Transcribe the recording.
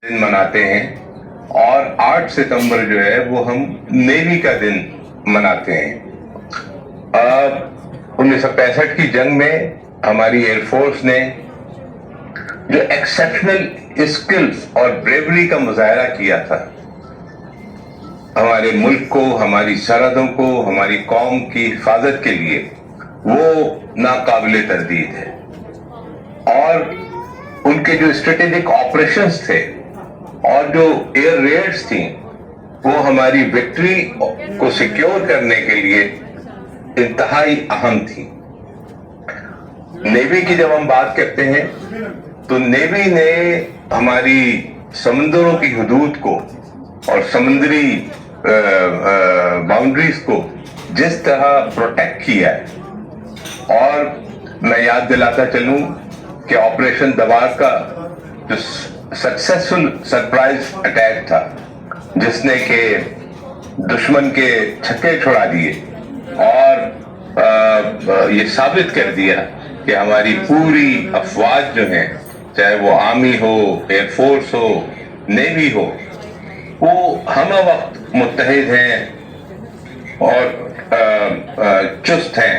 دن مناتے ہیں اور 8 ستمبر جو ہے وہ ہم نیوی کا دن مناتے ہیں۔ 1965 کی جنگ میں ہماری ایئر فورس نے جو ایکسیپشنل اسکلز اور بریوری کا مظاہرہ کیا تھا، ہمارے ملک کو، ہماری سرحدوں کو، ہماری قوم کی حفاظت کے لیے، وہ ناقابل تردید ہے۔ اور ان کے جو اسٹریٹجک آپریشنز تھے اور جو ایئر ریڈز تھیں، وہ ہماری وکٹری کو سیکیور کرنے کے لیے انتہائی اہم تھی۔ نیوی کی جب ہم بات کرتے ہیں تو نیوی نے ہماری سمندروں کی حدود کو اور سمندری باؤنڈریز کو جس طرح پروٹیکٹ کیا ہے، اور میں یاد دلاتا چلوں کہ آپریشن دوار کا جو سکسیسفل سرپرائز اٹیک تھا، جس نے کہ دشمن کے چھکے چھڑا دیے اور یہ ثابت کر دیا کہ ہماری پوری افواج جو ہیں، چاہے وہ آرمی ہو، ایئر فورس ہو، نیوی ہو، وہ ہمہ وقت متحد ہیں اور چست ہیں